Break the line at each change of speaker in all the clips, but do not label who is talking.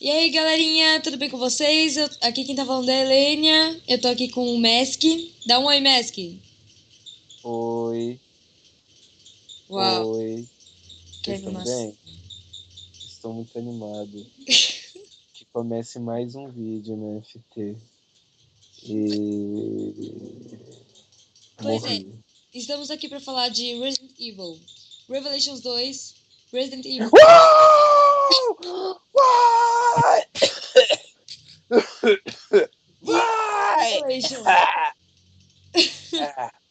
E aí, galerinha, tudo bem com vocês? Aqui quem tá falando é a Helênia. Eu tô aqui com o Mesk. Dá um oi, Mesk.
Oi,
Uau,
oi,
que
vocês estão
animação.
bem? Estou muito animado. Que comece mais um vídeo no FT. E
Pois é,
morri.
estamos aqui pra falar de Resident Evil. Revelations 2, Resident Evil
Uau! Vai!
e
Vai!
Revelations.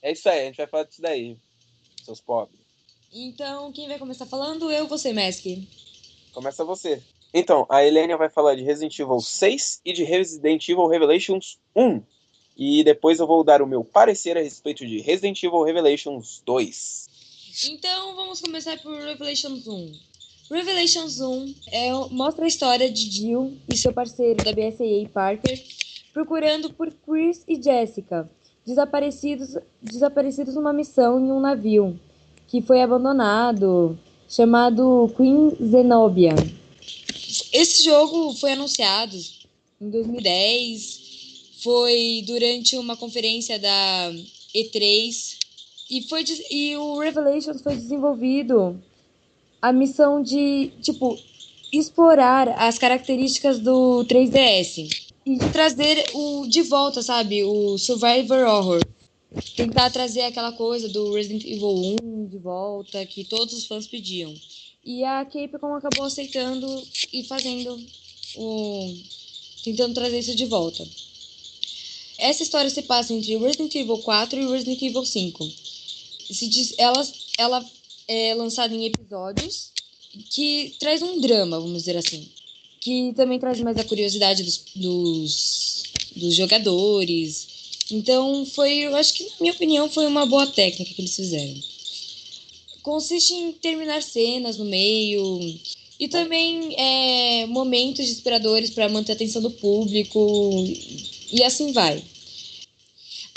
É isso aí, a gente vai falar disso daí, seus pobres.
Então, quem vai começar falando? Eu, você, Mesk.
Começa você. Então, a Helenia vai falar de Resident Evil 6 e de Resident Evil Revelations 1. E depois eu vou dar o meu parecer a respeito de Resident Evil Revelations 2.
Então, vamos começar por Revelations 1. Revelations 1 mostra a história de Jill e seu parceiro da BSAA, Parker, procurando por Chris e Jessica, desaparecidos numa missão em um navio que foi abandonado, chamado Queen Zenobia. Esse jogo foi anunciado em 2010, foi durante uma conferência da E3 e o Revelations foi desenvolvido a missão de, tipo, explorar as características do 3DS e de trazer de volta, sabe, o Survivor Horror. Tentar trazer aquela coisa do Resident Evil 1 de volta, que todos os fãs pediam. E a Capcom acabou aceitando e fazendo o... tentando trazer isso de volta. Essa história se passa entre Resident Evil 4 e Resident Evil 5. Ela é lançada em episódios que traz um drama, vamos dizer assim. Que também traz mais a curiosidade dos jogadores. Então, eu acho que, na minha opinião, foi uma boa técnica que eles fizeram. Consiste em terminar cenas no meio e também momentos inspiradores para manter a atenção do público e assim vai.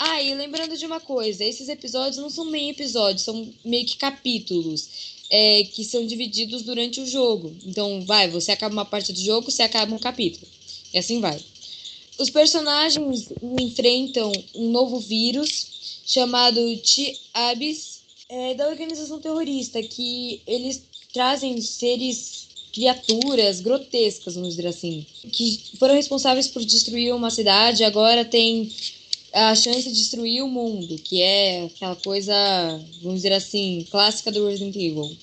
Ah, e lembrando de uma coisa, esses episódios não são meio episódios, são meio que capítulos, que são divididos durante o jogo. Então, você acaba uma parte do jogo, você acaba um capítulo. E assim vai. Os personagens enfrentam um novo vírus chamado T-Abyss, da organização terrorista, que eles trazem criaturas grotescas, vamos dizer assim, que foram responsáveis por destruir uma cidade, agora tem a chance de destruir o mundo, que é aquela coisa, vamos dizer assim, clássica do Resident Evil.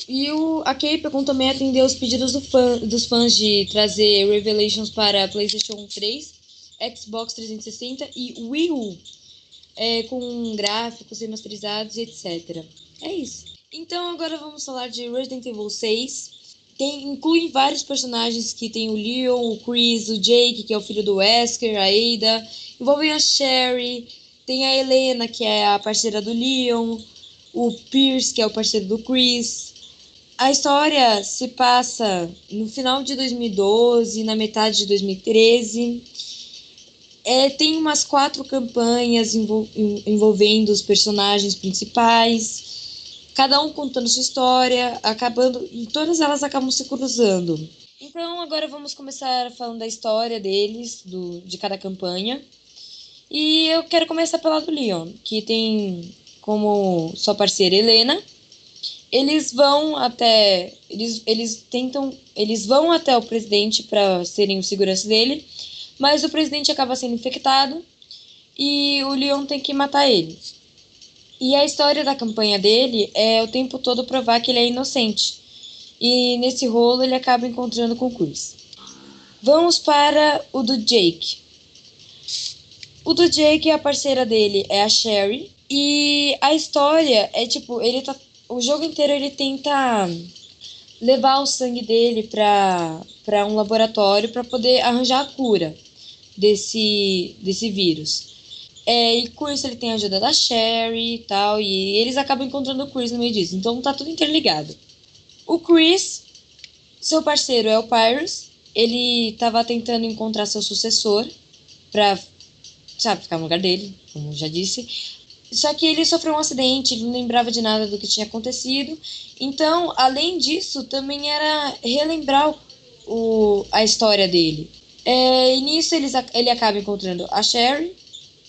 E a Capcom também atendeu os pedidos dos fãs de trazer Revelations para PlayStation 3, Xbox 360 e Wii U, com gráficos remasterizados e etc. É isso. Então agora vamos falar de Resident Evil 6. Inclui vários personagens que tem o Leon, o Chris, o Jake, que é o filho do Wesker, a Ada. Envolvem a Sherry, tem a Helena, que é a parceira do Leon, o Pierce, que é o parceiro do Chris. A história se passa no final de 2012, na metade de 2013. Tem umas 4 campanhas envolvendo os personagens principais, cada um contando sua história, e todas elas acabam se cruzando. Então agora vamos começar falando da história deles, de cada campanha. E eu quero começar pela do Leon, que tem como sua parceira Helena. Eles vão até. Eles vão até o presidente para serem o segurança dele, mas o presidente acaba sendo infectado e o Leon tem que matar ele. E a história da campanha dele é o tempo todo provar que ele é inocente. E nesse rolo ele acaba encontrando com o Chris. Vamos para o do Jake. O do Jake, a parceira dele é a Sherry. E a história é tipo, o jogo inteiro ele tenta levar o sangue dele para um laboratório para poder arranjar a cura desse vírus. E com isso ele tem a ajuda da Sherry e tal, e eles acabam encontrando o Chris no meio disso. Então tá tudo interligado. O Chris, seu parceiro é o Pyrus. Ele tava tentando encontrar seu sucessor pra, sabe, ficar no lugar dele, como já disse. Só que ele sofreu um acidente, ele não lembrava de nada do que tinha acontecido. Então, além disso, também era relembrar a história dele. E nisso ele acaba encontrando a Sherry,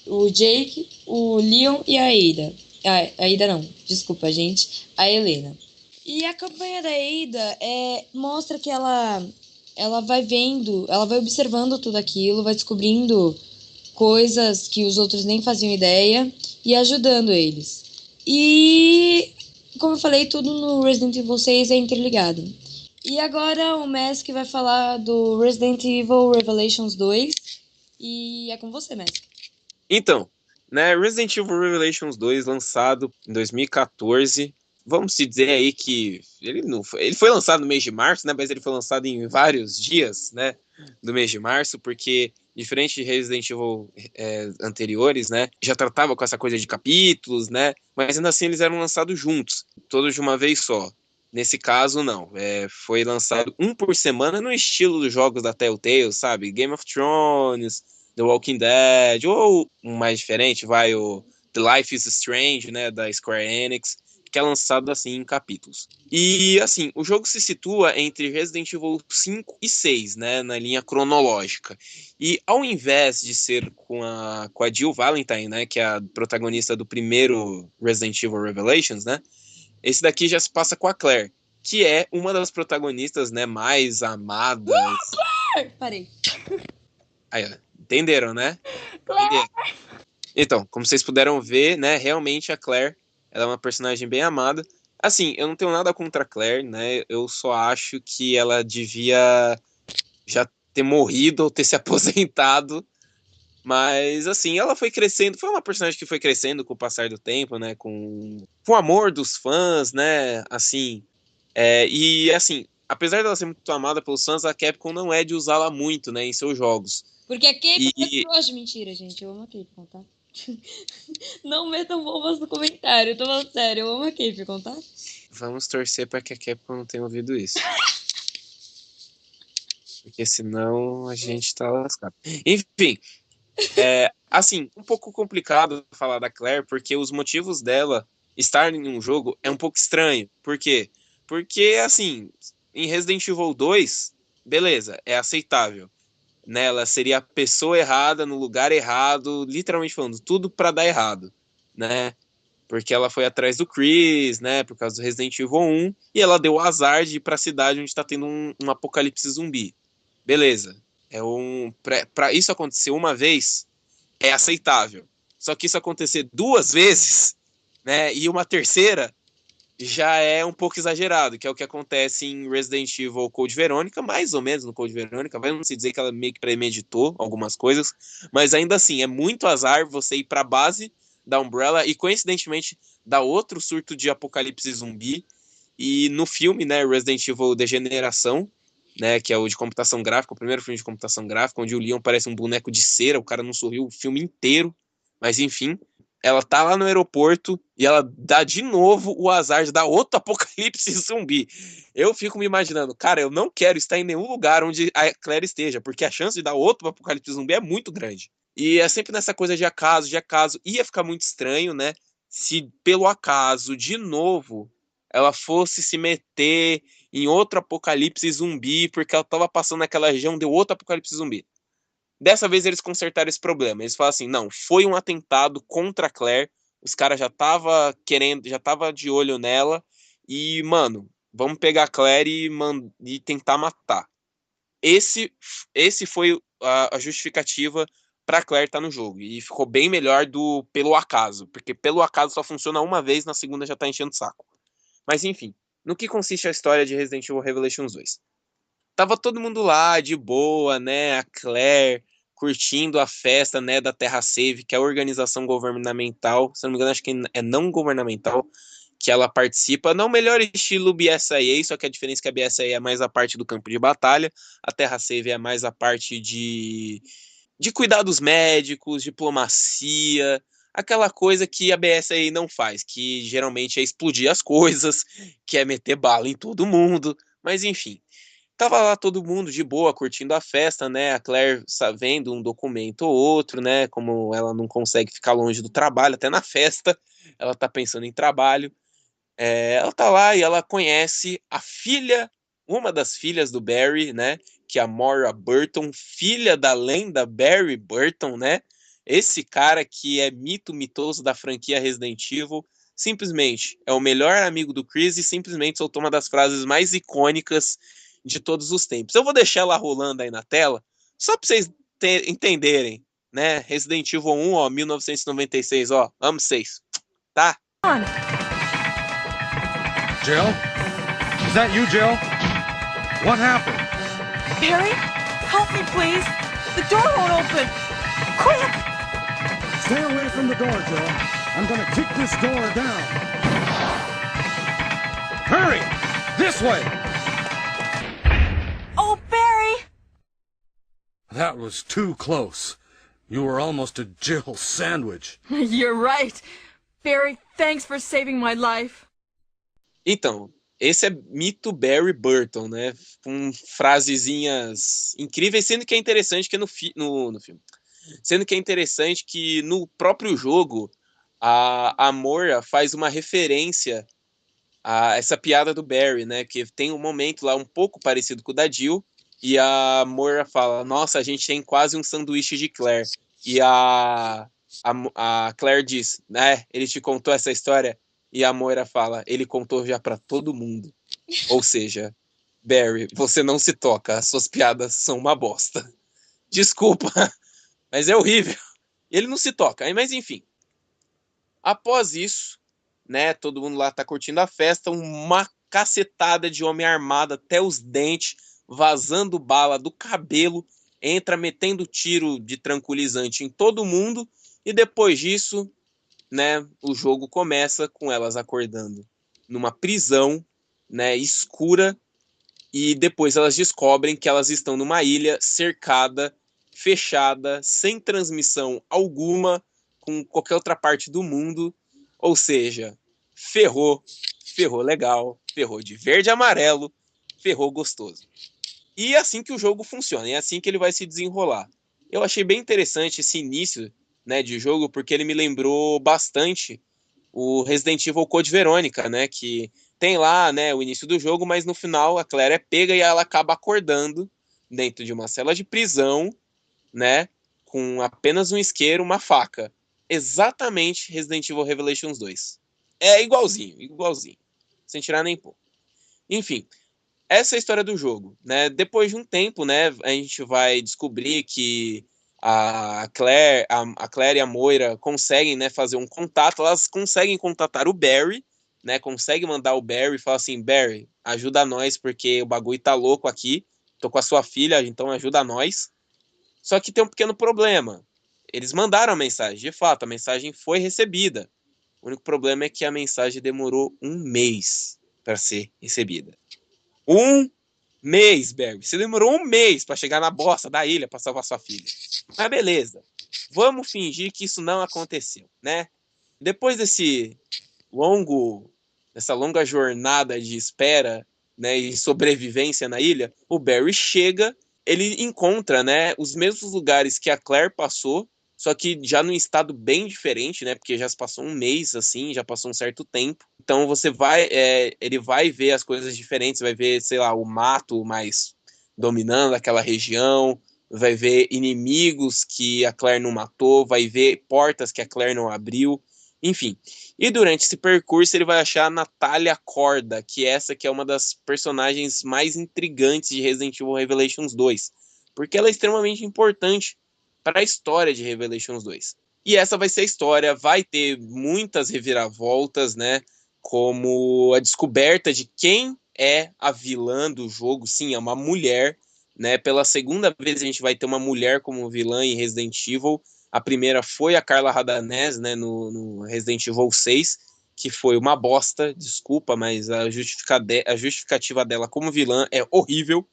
o Jake, o Leon e a Ada. A Ada não, desculpa, gente. A Helena. E a campanha da Ada mostra que ela vai vendo, ela vai observando tudo aquilo, vai descobrindo coisas que os outros nem faziam ideia e ajudando eles. E, como eu falei, tudo no Resident Evil 6 é interligado. E agora o Mask vai falar do Resident Evil Revelations 2 e é com você, Mask.
Então, né, Resident Evil Revelations 2, lançado em 2014, vamos se dizer aí que ele foi lançado no mês de março, né, mas ele foi lançado em vários dias, né, do mês de março, porque diferente de Resident Evil anteriores, né, já tratava com essa coisa de capítulos, né, mas ainda assim eles eram lançados juntos, todos de uma vez só. Nesse caso, não. Foi lançado um por semana no estilo dos jogos da Telltale, sabe? Game of Thrones, The Walking Dead, ou um mais diferente, vai o The Life is Strange, né, da Square Enix, que é lançado assim em capítulos. E assim, o jogo se situa entre Resident Evil 5 e 6, né, na linha cronológica. E ao invés de ser com a Jill Valentine, né, que é a protagonista do primeiro Resident Evil Revelations, né, esse daqui já se passa com a Claire, que é uma das protagonistas, né, mais amadas.
Parei.
Aí, ó, entenderam, né?
Claire!
Então, como vocês puderam ver, né, realmente a Claire, ela é uma personagem bem amada. Assim, eu não tenho nada contra a Claire, né? Eu só acho que ela devia já ter morrido ou ter se aposentado. Mas, assim, ela foi crescendo, foi uma personagem que foi crescendo com o passar do tempo, né? Com o amor dos fãs, né? Assim, e, assim, apesar dela ser muito amada pelos fãs, a Capcom não é de usá-la muito, né, em seus jogos.
Porque a Capcom é
E
trouxa. Mentira, gente. Eu amo a Capcom, tá? Não metam bombas no comentário. Eu tô falando sério. Eu amo a Capcom, tá?
vamos torcer para que a Capcom não tenha ouvido isso. Porque senão a gente tá lascado. Enfim, assim, um pouco complicado falar da Claire, porque os motivos dela estar em um jogo é um pouco estranho. Por quê? Porque, assim, em Resident Evil 2, beleza, é aceitável. Né? Ela seria a pessoa errada no lugar errado, literalmente falando, tudo para dar errado, né? Porque ela foi atrás do Chris, né? Por causa do Resident Evil 1, e ela deu o azar de ir pra cidade onde tá tendo um apocalipse zumbi. Beleza. Pra isso acontecer uma vez, é aceitável. Só que isso acontecer duas vezes, né? E uma terceira, já é um pouco exagerado, que é o que acontece em Resident Evil Code Verônica, mais ou menos no Code Verônica, vai não se dizer que ela meio que premeditou algumas coisas, mas ainda assim, é muito azar você ir pra base da Umbrella e coincidentemente dar outro surto de apocalipse zumbi, e no filme, né, Resident Evil Degeneração, né, que é o de computação gráfica, o primeiro filme de computação gráfica, onde o Leon parece um boneco de cera, o cara não sorriu o filme inteiro, mas enfim, ela tá lá no aeroporto e ela dá de novo o azar de dar outro apocalipse zumbi. Eu fico me imaginando, cara, eu não quero estar em nenhum lugar onde a Claire esteja, porque a chance de dar outro apocalipse zumbi é muito grande. E é sempre nessa coisa de acaso, de acaso. Ia ficar muito estranho, né? Se pelo acaso, de novo, ela fosse se meter em outro apocalipse zumbi, porque ela tava passando naquela região, deu outro apocalipse zumbi. Dessa vez eles consertaram esse problema. Eles falam assim, não, foi um atentado contra a Claire, os caras já tava querendo, já tava de olho nela, e, mano, vamos pegar a Claire e tentar matar. Esse, esse foi a justificativa pra Claire estar no jogo, e ficou bem melhor do pelo acaso, porque pelo acaso só funciona uma vez, na segunda já tá enchendo o saco. Mas enfim, no que consiste a história de Resident Evil Revelations 2? Tava todo mundo lá, de boa, né? A Claire curtindo a festa, né, da Terra Save, que é a organização governamental, se não me engano, acho que é não governamental, que ela participa, não melhor estilo BSAA, só que a diferença é que a BSAA é mais a parte do campo de batalha, a Terra Save é mais a parte de cuidados médicos, diplomacia, aquela coisa que a BSAA não faz, que geralmente é explodir as coisas, que é meter bala em todo mundo, mas enfim. Tava lá todo mundo de boa, curtindo a festa, né? A Claire vendo um documento ou outro, né? Como ela não consegue ficar longe do trabalho, até na festa, ela tá pensando em trabalho. Ela tá lá e ela conhece a filha uma das filhas do Barry, né? Que é a Moira Burton, filha da lenda Barry Burton, né? Esse cara que é mitoso da franquia Resident Evil, simplesmente é o melhor amigo do Chris e simplesmente soltou uma das frases mais icônicas de todos os tempos. Eu vou deixar ela rolando aí na tela, só para vocês entenderem, né? Resident Evil 1, ó, 1996, ó, amo vocês, tá?
Jill? Is that you, Jill? What happened?
Barry, help me, please. The door won't open. Quick!
Stay away from the door, Jill. I'm gonna kick this door down. Hurry! This way!
Oh, Barry!
That was too close. You were almost a Jill sandwich.
You're right. Barry, thanks for saving my life.
Então, esse é mito Barry Burton, né? Com frasezinhas incríveis, sendo que é interessante que no filme. Sendo que é interessante que no próprio jogo a Moira faz uma referência a essa piada do Barry, né? Que tem um momento lá um pouco parecido com o da Jill, e a Moira fala: nossa, a gente tem quase um sanduíche de Claire. E a Claire diz, né? Ele te contou essa história? E a Moira fala: ele contou já pra todo mundo. Ou seja, Barry, você não se toca, as suas piadas são uma bosta. Desculpa, mas é horrível. Ele não se toca, mas enfim. Após isso, né, todo mundo lá tá curtindo a festa, uma cacetada de homem armado até os dentes, vazando bala do cabelo, entra metendo tiro de tranquilizante em todo mundo, e depois disso, né, o jogo começa com elas acordando numa prisão, né, escura, e depois elas descobrem que elas estão numa ilha cercada, fechada, sem transmissão alguma com qualquer outra parte do mundo, ou seja, ferrou legal, ferrou de verde e amarelo, ferrou gostoso. E é assim que o jogo funciona, é assim que ele vai se desenrolar. Eu achei bem interessante esse início, né, de jogo, porque ele me lembrou bastante o Resident Evil Code Verônica, né, que tem lá, né, o início do jogo, mas no final a Claire é pega e ela acaba acordando dentro de uma cela de prisão, né, com apenas um isqueiro, uma faca. Exatamente Resident Evil Revelations 2. É igualzinho, sem tirar nem pôr. Enfim, essa é a história do jogo, né? Depois de um tempo, né, a gente vai descobrir que a Claire e a Moira conseguem, né, fazer um contato, elas conseguem contatar o Barry, né, conseguem mandar o Barry e falar assim: Barry, ajuda nós porque o bagulho tá louco aqui, tô com a sua filha, então ajuda nós. Só que tem um pequeno problema. Eles mandaram a mensagem, de fato, a mensagem foi recebida. O único problema é que a mensagem demorou um mês para ser recebida. Um mês, Barry. Você demorou um mês para chegar na bosta da ilha para salvar sua filha. Mas beleza. Vamos fingir que isso não aconteceu, né? Depois dessa longa jornada de espera, né, e sobrevivência na ilha, o Barry chega, ele encontra, né, os mesmos lugares que a Claire passou, só que já num estado bem diferente, né? Porque já se passou um mês, assim, já passou um certo tempo. Então ele vai ver as coisas diferentes, vai ver, sei lá, o mato mais dominando aquela região, vai ver inimigos que a Claire não matou, vai ver portas que a Claire não abriu, enfim. E durante esse percurso ele vai achar a Natália Corda, que é uma das personagens mais intrigantes de Resident Evil Revelations 2, porque ela é extremamente importante para a história de Revelations 2. E essa vai ser a história, vai ter muitas reviravoltas, né? Como a descoberta de quem é a vilã do jogo. Sim, é uma mulher, né? Pela segunda vez a gente vai ter uma mulher como vilã em Resident Evil. A primeira foi a Carla Radanés, né? No Resident Evil 6, que foi uma bosta, desculpa, mas a justificativa dela como vilã é horrível.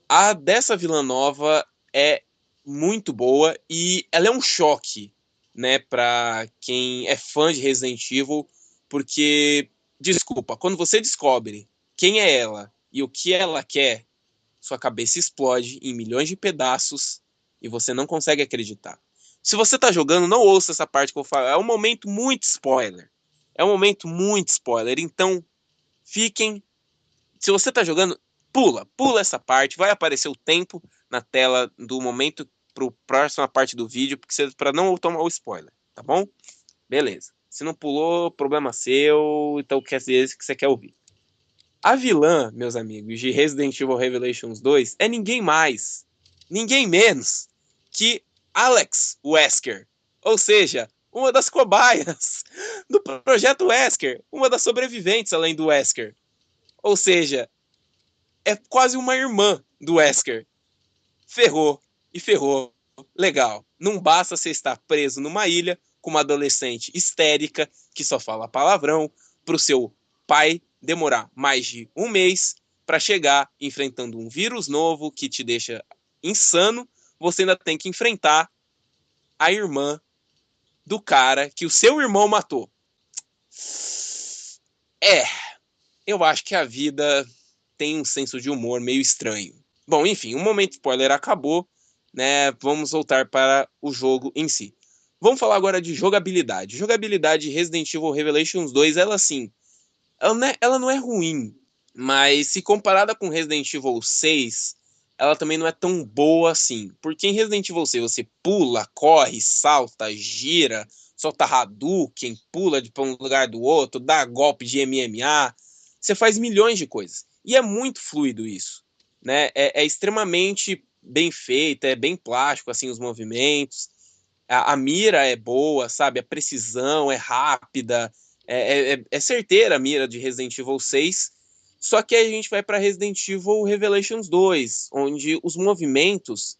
A dessa vilã nova é muito boa e ela é um choque, né, para quem é fã de Resident Evil, porque, desculpa, quando você descobre quem é ela e o que ela quer, sua cabeça explode em milhões de pedaços e você não consegue acreditar. Se você tá jogando, não ouça essa parte que eu vou falar, é um momento muito spoiler. Então, fiquem, se você tá jogando, Pula essa parte, vai aparecer o tempo na tela do momento para a próxima parte do vídeo, para não tomar o spoiler, tá bom? Beleza. Se não pulou, problema seu, então quer dizer que você quer ouvir. A vilã, meus amigos, de Resident Evil Revelations 2 é ninguém mais, ninguém menos que Alex Wesker. Ou seja, uma das cobaias do projeto Wesker, uma das sobreviventes além do Wesker. Ou seja, é quase uma irmã do Wesker. Ferrou. Legal. Não basta você estar preso numa ilha com uma adolescente histérica que só fala palavrão pro seu pai demorar mais de um mês para chegar enfrentando um vírus novo que te deixa insano. Você ainda tem que enfrentar a irmã do cara que o seu irmão matou. Eu acho que a vida tem um senso de humor meio estranho. Bom, enfim, o momento spoiler acabou, né? Vamos voltar para o jogo em si. Vamos falar agora de jogabilidade. Jogabilidade Resident Evil Revelations 2, ela sim, ela não é ruim, mas se comparada com Resident Evil 6, ela também não é tão boa assim. Porque em Resident Evil 6 você pula, corre, salta, gira, solta Hadouken, pula de um lugar do outro, dá golpe de MMA, você faz milhões de coisas. E é muito fluido isso, né? É extremamente bem feito, é bem plástico assim os movimentos. A mira é boa, sabe? A precisão é rápida, é certeira a mira de Resident Evil 6. Só que aí a gente vai para Resident Evil Revelations 2, onde os movimentos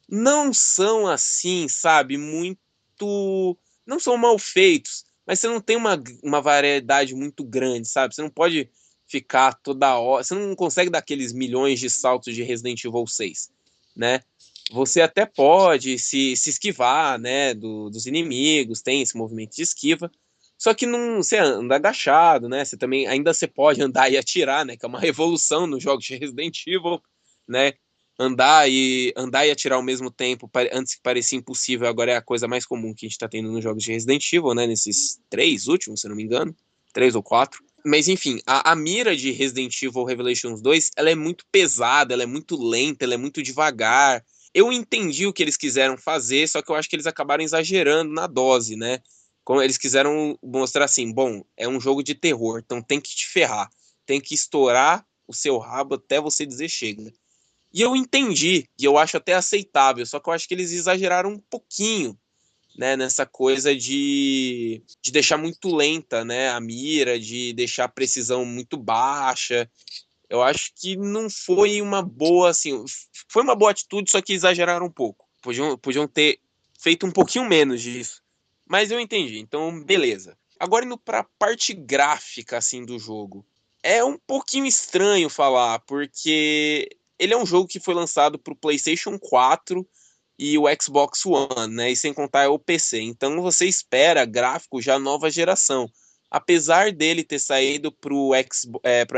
não são assim, sabe? Muito. Não são mal feitos, mas você não tem uma variedade muito grande, sabe? Você não pode ficar toda hora. Você não consegue dar aqueles milhões de saltos de Resident Evil 6, né? Você até pode se esquivar, né, dos inimigos, tem esse movimento de esquiva, só que não, você anda agachado, né, você também, ainda você pode andar e atirar, né, que é uma revolução nos jogos de Resident Evil, né, andar e atirar ao mesmo tempo, antes que parecia impossível, agora é a coisa mais comum que a gente está tendo nos jogos de Resident Evil, né, nesses 3 últimos, se não me engano, 3 ou 4. Mas enfim, a mira de Resident Evil Revelations 2, ela é muito pesada, ela é muito lenta, ela é muito devagar. Eu entendi o que eles quiseram fazer, só que eu acho que eles acabaram exagerando na dose, né? Como eles quiseram mostrar assim, bom, é um jogo de terror, então tem que te ferrar, tem que estourar o seu rabo até você dizer chega. E eu entendi, e eu acho até aceitável, só que eu acho que eles exageraram um pouquinho, né, nessa coisa de deixar muito lenta, né, a mira, de deixar a precisão muito baixa. Eu acho que não foi uma boa, assim, foi uma boa atitude, só que exageraram um pouco. Podiam ter feito um pouquinho menos disso. Mas eu entendi, então beleza. Agora indo para a parte gráfica, assim, do jogo. É um pouquinho estranho falar, porque ele é um jogo que foi lançado para o PlayStation 4 e o Xbox One, né? E sem contar o PC. Então você espera gráfico já nova geração. Apesar dele ter saído pro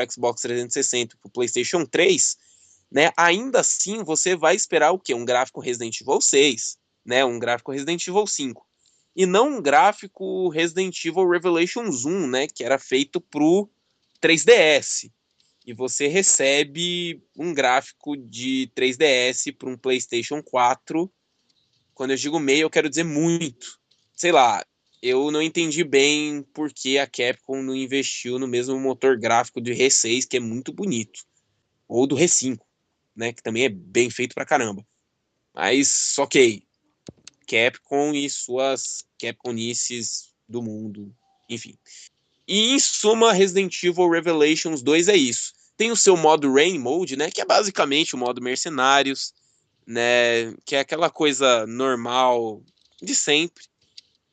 Xbox 360 e pro PlayStation 3, né? Ainda assim você vai esperar o quê? Um gráfico Resident Evil 6, né? Um gráfico Resident Evil 5. E não um gráfico Resident Evil Revelations 1, né? Que era feito pro 3DS. E você recebe um gráfico de 3DS para um PlayStation 4. Quando eu digo meio, eu quero dizer muito. Sei lá, eu não entendi bem por que a Capcom não investiu no mesmo motor gráfico do R6, que é muito bonito. Ou do R5, né? Que também é bem feito pra caramba. Mas, ok. Capcom e suas Capconices do mundo. Enfim. E em suma, Resident Evil Revelations 2 é isso. Tem o seu modo Rain Mode, né? Que é basicamente o modo Mercenários, né? Que é aquela coisa normal de sempre.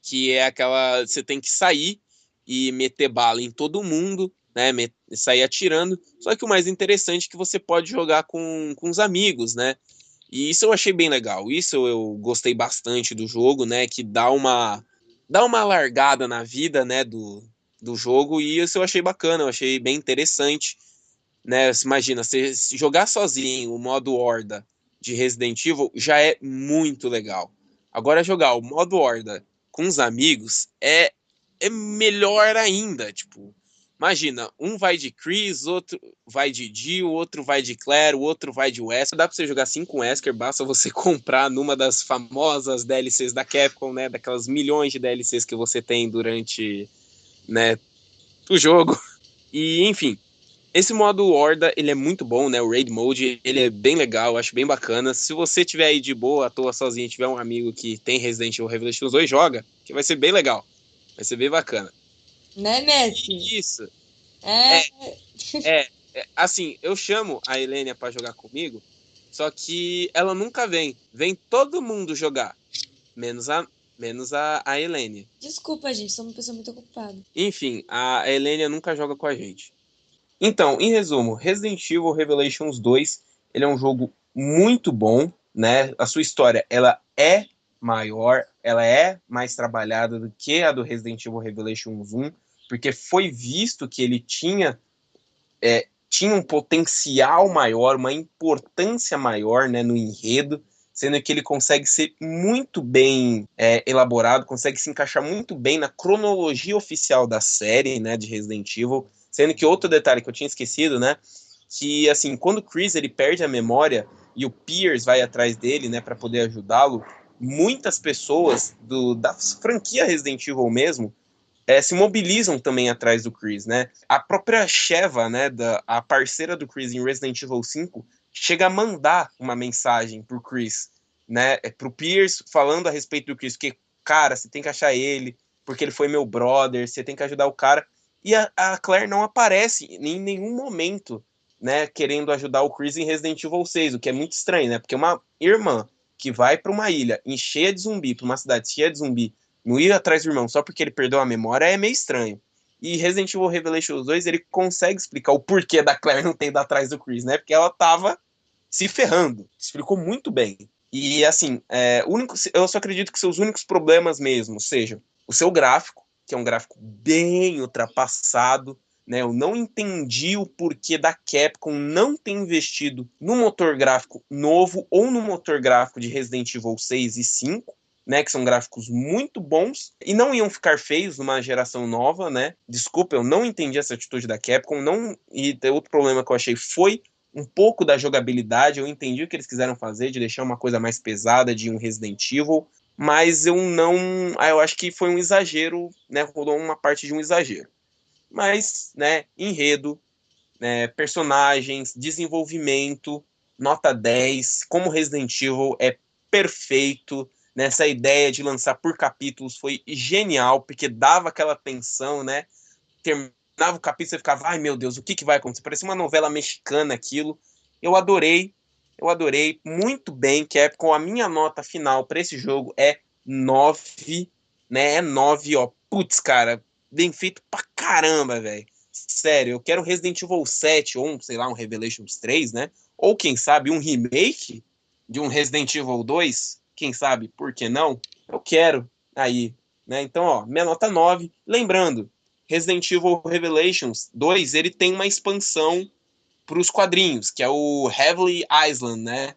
Que é aquela. Você tem que sair e meter bala em todo mundo, né? Sair atirando. Só que o mais interessante é que você pode jogar com os amigos, né? E isso eu achei bem legal. Isso eu gostei bastante do jogo, né? Que dá uma largada na vida, né? Do jogo. E isso eu achei bacana, eu achei bem interessante, né? Você imagina, você jogar sozinho o modo Horda de Resident Evil já é muito legal. Agora jogar o modo Horda com os amigos é melhor ainda, tipo, Imagina, um vai de Chris, outro vai de Jill, outro vai de Claire, o outro vai de Wesker. Dá pra você jogar 5 Wesker, basta você comprar numa das famosas DLCs da Capcom, né? Daquelas milhões de DLCs que você tem durante, né, o jogo. E, enfim, esse modo Horda, ele é muito bom, né? O Raid Mode, ele é bem legal, eu acho bem bacana. Se você tiver aí de boa, à toa, sozinho, tiver um amigo que tem Resident Evil Revelations 2, joga, que vai ser bem legal. Vai ser bem bacana.
Né, Messi?
Isso.
É.
Assim, eu chamo a Helenia pra jogar comigo, só que ela nunca vem. Vem todo mundo jogar, menos a Helenia.
Desculpa, gente, sou uma pessoa muito ocupada.
Enfim, a Helenia nunca joga com a gente. Então, em resumo, Resident Evil Revelations 2, ele é um jogo muito bom, né? A sua história, ela é maior, ela é mais trabalhada do que a do Resident Evil Revelations 1, porque foi visto que ele tinha um potencial maior, uma importância maior, né, no enredo, sendo que ele consegue ser muito bem elaborado, consegue se encaixar muito bem na cronologia oficial da série, né, de Resident Evil, sendo que outro detalhe que eu tinha esquecido, né, que assim, quando o Chris ele perde a memória e o Pierce vai atrás dele, né, para poder ajudá-lo, muitas pessoas da franquia Resident Evil mesmo se mobilizam também atrás do Chris, né? A própria Sheva, né, a parceira do Chris em Resident Evil 5, chega a mandar uma mensagem pro Chris, né, pro Pierce, falando a respeito do Chris, que, cara, você tem que achar ele, porque ele foi meu brother, você tem que ajudar o cara. E a Claire não aparece em nenhum momento, né, querendo ajudar o Chris em Resident Evil 6, o que é muito estranho, né? Porque uma irmã que vai para uma ilha cheia de zumbi, para uma cidade cheia de zumbi, não ir atrás do irmão só porque ele perdeu a memória é meio estranho. E Resident Evil Revelations 2, ele consegue explicar o porquê da Claire não ter ido atrás do Chris, né? Porque ela tava se ferrando. Explicou muito bem. E, assim, eu só acredito que seus únicos problemas mesmo sejam o seu gráfico, que é um gráfico bem ultrapassado, né? Eu não entendi o porquê da Capcom não ter investido no motor gráfico novo ou no motor gráfico de Resident Evil 6 e 5, né, que são gráficos muito bons e não iam ficar feios numa geração nova, né? Desculpa, eu não entendi essa atitude da Capcom, e outro problema que eu achei foi um pouco da jogabilidade. Eu entendi o que eles quiseram fazer, de deixar uma coisa mais pesada de um Resident Evil, mas eu acho que foi um exagero, né? Rolou uma parte de um exagero. Mas, né, enredo, né, personagens, desenvolvimento, nota 10, como Resident Evil é perfeito, nessa ideia de lançar por capítulos foi genial, porque dava aquela tensão, né? Terminava o capítulo, você ficava, ai meu Deus, o que vai acontecer? Parecia uma novela mexicana aquilo. Eu adorei, muito bem, Capcom. A minha nota final para esse jogo é 9, né? É 9, ó. Putz, cara, bem feito pra caramba, velho. Sério, eu quero Resident Evil 7 ou, sei lá, um Revelations 3, né? Ou, quem sabe, um remake de um Resident Evil 2. Quem sabe, por que não? Eu quero aí, né? Então, ó, minha nota 9. Lembrando, Resident Evil Revelations 2, ele tem uma expansão para os quadrinhos, que é o Heavenly Island, né?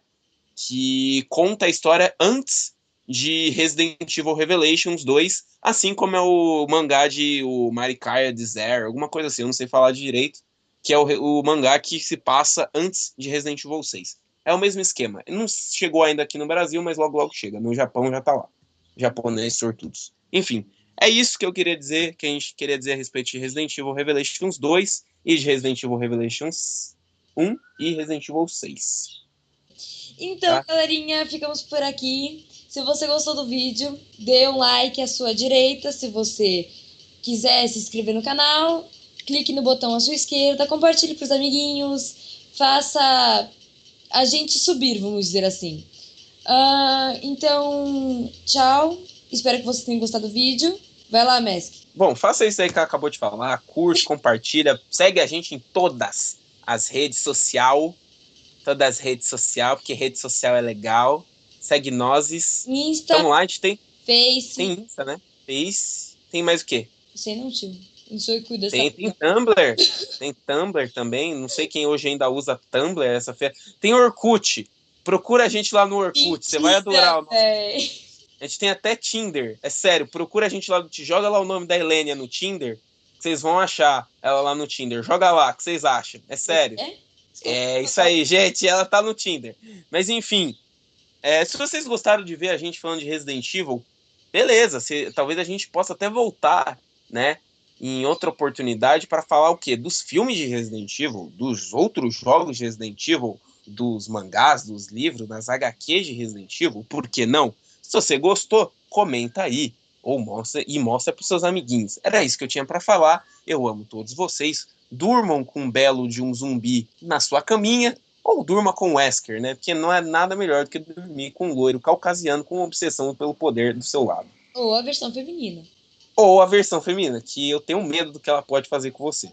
Que conta a história antes de Resident Evil Revelations 2, assim como é o mangá de o Marikaya Desert, alguma coisa assim, eu não sei falar direito, que é o mangá que se passa antes de Resident Evil 6. É o mesmo esquema. Não chegou ainda aqui no Brasil, mas logo logo chega. No Japão já tá lá. Japonês sortudos. Enfim, é isso que eu queria dizer, que a gente queria dizer a respeito de Resident Evil Revelations 2 e de Resident Evil Revelations 1 e Resident Evil 6.
Então, galerinha, ficamos por aqui. Se você gostou do vídeo, dê um like à sua direita. Se você quiser se inscrever no canal, clique no botão à sua esquerda, compartilhe para os amiguinhos, faça a gente subir, vamos dizer assim. Então, tchau. Espero que vocês tenham gostado do vídeo. Vai lá, Mesk.
Bom, faça isso aí que ela acabou de falar. Curte, compartilha, segue a gente em todas as redes sociais. Todas as redes sociais, porque rede social é legal. Segue nós.
Insta.
Então lá a gente tem
Face.
Tem Insta, né? Face. Tem mais o quê?
Sei não, tio. Não sou eu que cuido dessa
Tem Tumblr. Tem Tumblr também. Não sei quem hoje ainda usa Tumblr. Tem Orkut. Procura a gente lá no Orkut. Você vai adorar o nosso. A gente tem até Tinder. É sério. Procura a gente lá. Joga lá o nome da Helenia no Tinder. Vocês vão achar ela lá no Tinder. Joga lá, o que vocês acham? É sério. É isso aí, gente. Ela tá no Tinder. Mas enfim, se vocês gostaram de ver a gente falando de Resident Evil, beleza. Talvez a gente possa até voltar, né? Em outra oportunidade para falar o quê? Dos filmes de Resident Evil, dos outros jogos de Resident Evil, dos mangás, dos livros, das HQs de Resident Evil. Por que não? Se você gostou, comenta aí. Ou mostra para os seus amiguinhos. Era isso que eu tinha para falar. Eu amo todos vocês. Durmam com um belo de um zumbi na sua caminha. Ou durma com o Wesker, né? Porque não é nada melhor do que dormir com um loiro caucasiano com obsessão pelo poder do seu lado.
Ou a versão feminina.
Ou a versão feminina, que eu tenho medo do que ela pode fazer com você.